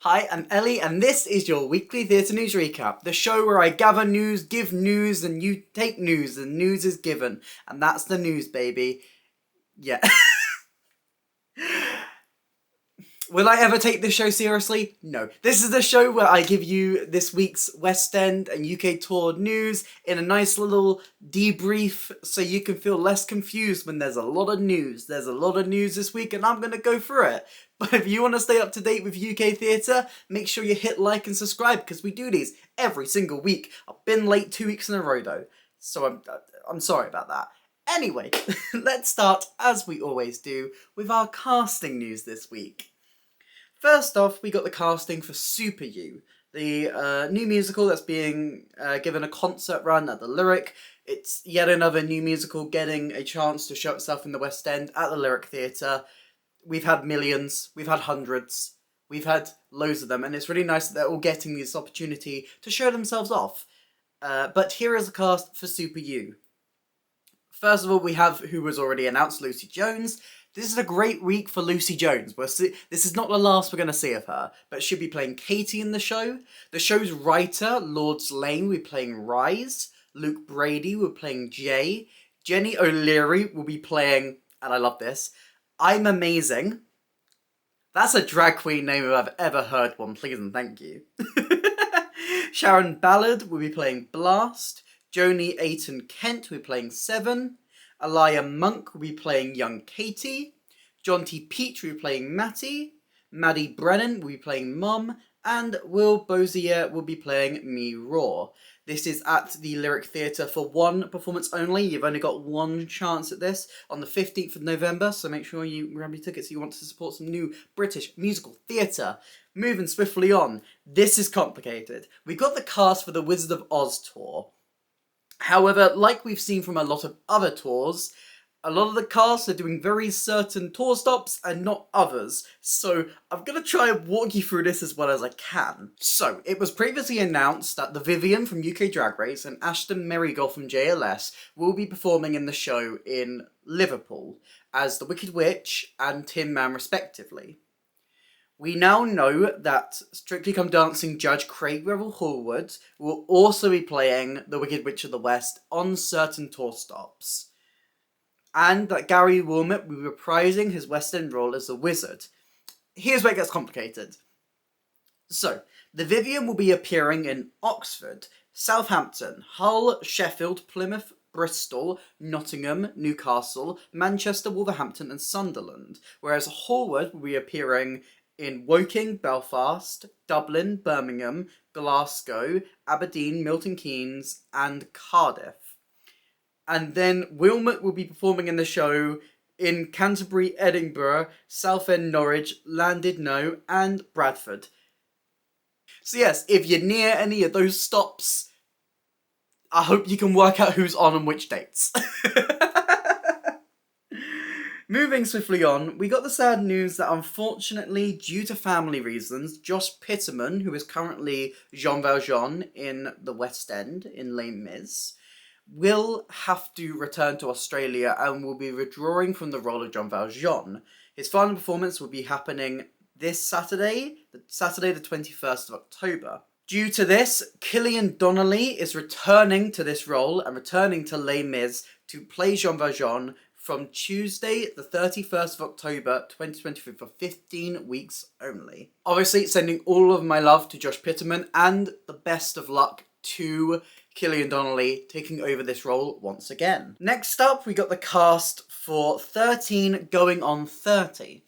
Hi, I'm Ellie, and this is your weekly theatre news recap, the show where I gather news, give news, and you take news, and news is given. And that's the news, baby. Yeah. Will I ever take this show seriously? No. This is the show where I give you this week's West End and UK tour news in a nice little debrief so you can feel less confused when there's a lot of news. There's a lot of news this week and I'm going to go through it. But if you want to stay up to date with UK theatre, make sure you hit like and subscribe because we do these every single week. I've been late 2 weeks in a row though, so I'm sorry about that. Anyway, let's start, as we always do, with our casting news this week. First off, we got the casting for Super You, the new musical that's being given a concert run at the Lyric. It's yet another new musical getting a chance to show itself in the West End at the Lyric Theatre. We've had millions, we've had hundreds, we've had loads of them, and it's really nice that they're all getting this opportunity to show themselves off. But here is the cast for Super You. First of all, we have, who was already announced, Lucy Jones. This is a great week for Lucy Jones. This is not the last we're going to see of her, but she'll be playing Katie in the show. The show's writer, Lords Lane, will be playing Rise. Luke Brady will be playing Jay. Jenny O'Leary will be playing, and I love this, I'm Amazing. That's a drag queen name if I've ever heard one, please and thank you. Sharon Ballard will be playing Blast. Joni Ayton Kent will be playing Seven. Aliyah Monk will be playing Young Katie. John T. Peach will be playing Matty. Maddie Brennan will be playing Mum. And Will Bozier will be playing Me Raw. This is at the Lyric Theatre for one performance only. You've only got one chance at this on the 15th of November, so make sure you grab your tickets if you want to support some new British musical theatre. Moving swiftly on, this is complicated. We got the cast for the Wizard of Oz tour. However, like we've seen from a lot of other tours, a lot of the cast are doing very certain tour stops and not others, so I'm going to try and walk you through this as well as I can. So, it was previously announced that the Vivian from UK Drag Race and Ashton Marigold from JLS will be performing in the show in Liverpool as the Wicked Witch and Tin Man respectively. We now know that Strictly Come Dancing judge Craig Revel Hallwood will also be playing the Wicked Witch of the West on certain tour stops. And that Gary Wilmot will be reprising his West End role as the Wizard. Here's where it gets complicated. So, the Vivian will be appearing in Oxford, Southampton, Hull, Sheffield, Plymouth, Bristol, Nottingham, Newcastle, Manchester, Wolverhampton and Sunderland, whereas Hallwood will be appearing in Woking, Belfast, Dublin, Birmingham, Glasgow, Aberdeen, Milton Keynes and Cardiff. And then Wilmot will be performing in the show in Canterbury, Edinburgh, Southend, Norwich, Llandudno and Bradford. So yes, if you're near any of those stops, I hope you can work out who's on and which dates. Moving swiftly on, we got the sad news that unfortunately, due to family reasons, Josh Pitterman, who is currently Jean Valjean in the West End in Les Mis, will have to return to Australia and will be withdrawing from the role of Jean Valjean. His final performance will be happening this Saturday, the 21st of October. Due to this, Killian Donnelly is returning to this role and returning to Les Mis to play Jean Valjean from Tuesday, the 31st of October, 2023, for 15 weeks only. Obviously, sending all of my love to Josh Pitterman and the best of luck to Killian Donnelly taking over this role once again. Next up, we got the cast for 13 Going on 30,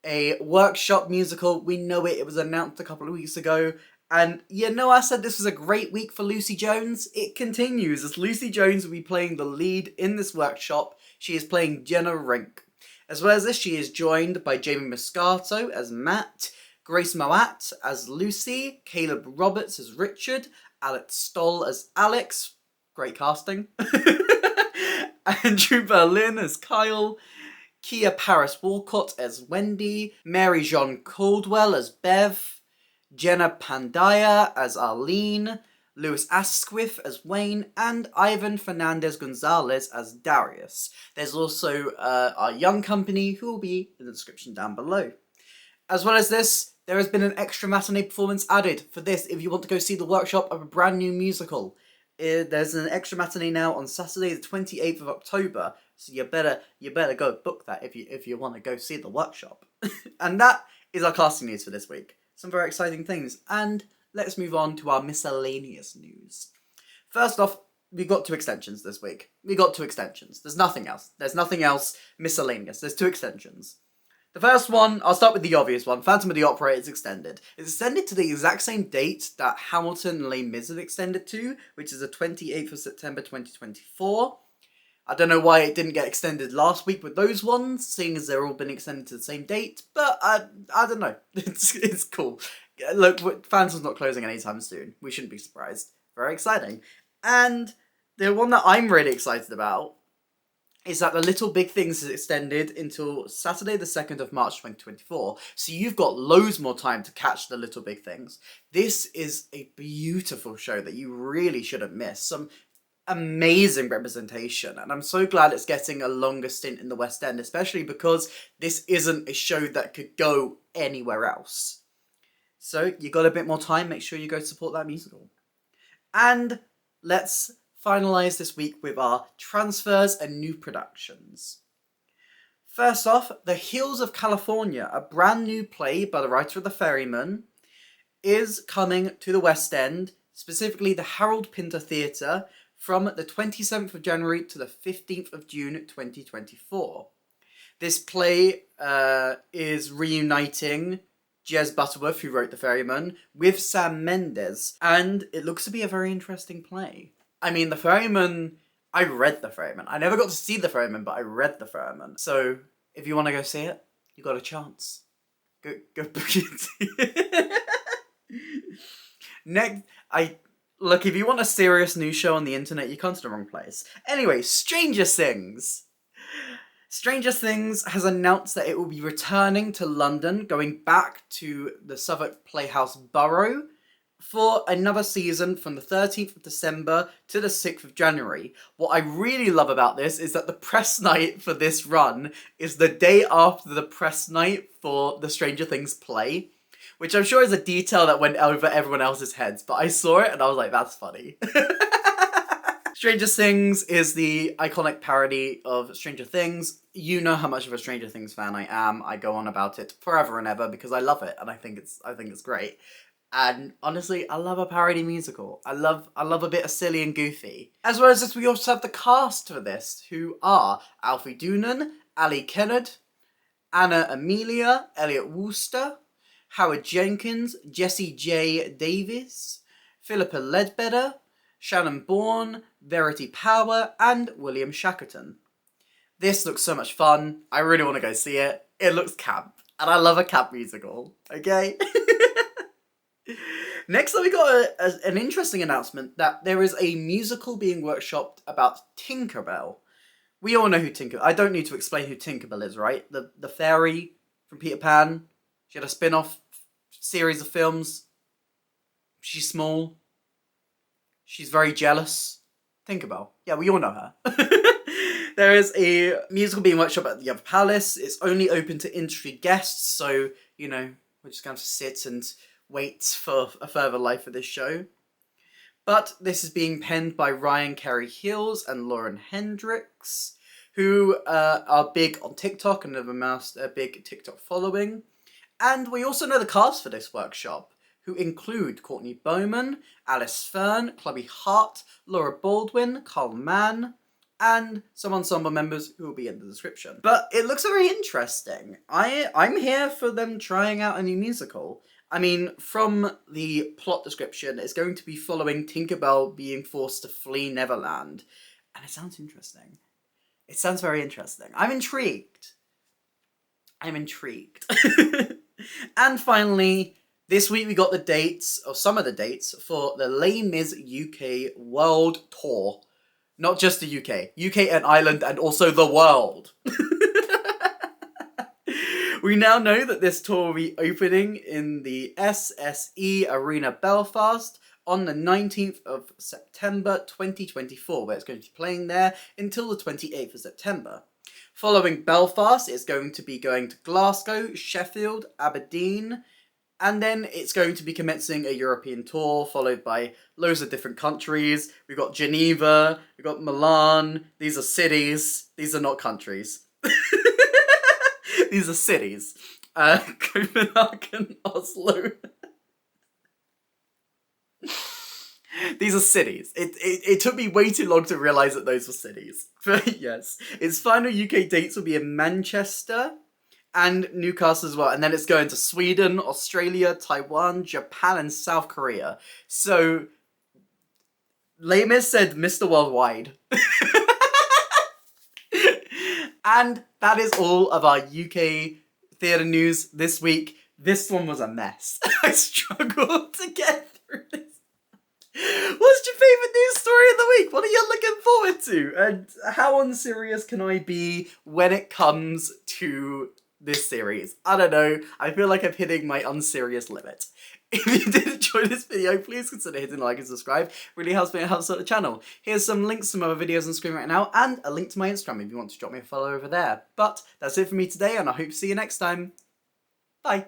a workshop musical. We know it was announced a couple of weeks ago. And you know, I said this was a great week for Lucy Jones. It continues as Lucy Jones will be playing the lead in this workshop. She is playing Jenna Rink. As well as this, she is joined by Jamie Moscato as Matt, Grace Moat as Lucy, Caleb Roberts as Richard, Alex Stoll as Alex, great casting, Andrew Berlin as Kyle, Kia Paris Walcott as Wendy, Mary Jean Caldwell as Bev, Jenna Pandaya as Arlene, Lewis Asquith as Wayne, and Ivan Fernandez-Gonzalez as Darius. There's also our young company who will be in the description down below. As well as this, there has been an extra matinee performance added for this if you want to go see the workshop of a brand new musical. There's an extra matinee now on Saturday the 28th of October, so you better go book that if you want to go see the workshop. And that is our casting news for this week. Some very exciting things, and let's move on to our miscellaneous news. First off, we got 2 extensions this week. We got 2 extensions. There's nothing else. There's nothing else miscellaneous. There's 2 extensions. The first one, I'll start with the obvious one. Phantom of the Opera is extended. It's extended to the exact same date that Hamilton and Les Mis have extended to, which is the 28th of September 2024. I don't know why it didn't get extended last week with those ones, seeing as they're all been extended to the same date, but I don't know. It's cool. Look, Phantom's not closing anytime soon. We shouldn't be surprised. Very exciting. And the one that I'm really excited about is that the Little Big Things is extended until Saturday the 2nd of March 2024. So you've got loads more time to catch the Little Big Things. This is a beautiful show that you really shouldn't miss. Some amazing representation, and I'm so glad it's getting a longer stint in the West End, especially because this isn't a show that could go anywhere else. So you got a bit more time, make sure you go support that musical. And let's finalise this week with our transfers and new productions. First off, The Hills of California, a brand new play by the writer of The Ferryman, is coming to the West End, specifically the Harold Pinter Theatre, from the 27th of January to the 15th of June 2024. This play is reuniting Jez Butterworth, who wrote The Ferryman, with Sam Mendes, and it looks to be a very interesting play. I mean, The Ferryman, I read The Ferryman. I never got to see The Ferryman, but I read The Ferryman. So, if you want to go see it, you got a chance. Go book it. Next, look, if you want a serious news show on the internet, you come to the wrong place. Anyway, Stranger Things. Stranger Things has announced that it will be returning to London, going back to the Southwark Playhouse Borough for another season from the 13th of December to the 6th of January. What I really love about this is that the press night for this run is the day after the press night for the Stranger Things play, which I'm sure is a detail that went over everyone else's heads, but I saw it and I was like, that's funny. Stranger Things is the iconic parody of Stranger Things. You know how much of a Stranger Things fan I am. I go on about it forever and ever because I love it and I think it's great. And honestly, I love a parody musical. I love a bit of silly and goofy. As well as this, we also have the cast for this, who are Alfie Doonan, Ali Kennard, Anna Amelia, Elliot Wooster, Howard Jenkins, Jessie J. Davis, Philippa Ledbetter, Shannon Bourne, Verity Power, and William Shackleton. This looks so much fun. I really want to go see it. It looks camp, and I love a camp musical, okay? Next up, we got an interesting announcement that there is a musical being workshopped about Tinkerbell. We all know who Tinkerbell. I don't need to explain who Tinkerbell is, right? The fairy from Peter Pan. She had a spin-off series of films. She's small. She's very jealous. Tinkerbell. Yeah, we all know her. There is a musical being workshopped at the Other Palace. It's only open to industry guests, so, you know, we're just going to sit and wait for a further life of this show. But this is being penned by Ryan Carey Hills and Lauren Hendricks, who are big on TikTok and have amassed a big TikTok following. And we also know the cast for this workshop, who include Courtney Bowman, Alice Fern, Chloe Hart, Laura Baldwin, Carl Mann, and some ensemble members who will be in the description. But it looks very interesting. I'm here for them trying out a new musical. I mean, from the plot description, it's going to be following Tinkerbell being forced to flee Neverland. And it sounds interesting. It sounds very interesting. I'm intrigued. And finally, this week we got the dates, or some of the dates, for the Les Mis UK World Tour. Not just the UK. UK and Ireland and also the world. We now know that this tour will be opening in the SSE Arena Belfast on the 19th of September 2024, where it's going to be playing there until the 28th of September. Following Belfast, it's going to be going to Glasgow, Sheffield, Aberdeen, And then it's going to be commencing a European tour, followed by loads of different countries. We've got Geneva, we've got Milan. These are cities. These are not countries. These are cities. Copenhagen, Oslo. These are cities. It took me way too long to realise that those were cities. But yes, its final UK dates will be in Manchester and Newcastle as well. And then it's going to Sweden, Australia, Taiwan, Japan, and South Korea. So, Les Mis said Mr. Worldwide. And that is all of our UK theatre news this week. This one was a mess. I struggled to get through this. What's your favourite news story of the week? What are you looking forward to? And how unserious can I be when it comes to this series? I don't know. I feel like I'm hitting my unserious limit. If you did enjoy this video, please consider hitting like and subscribe. It really helps me and helps out the channel. Here's some links to my other videos on screen right now, and a link to my Instagram if you want to drop me a follow over there. But that's it for me today, and I hope to see you next time. Bye.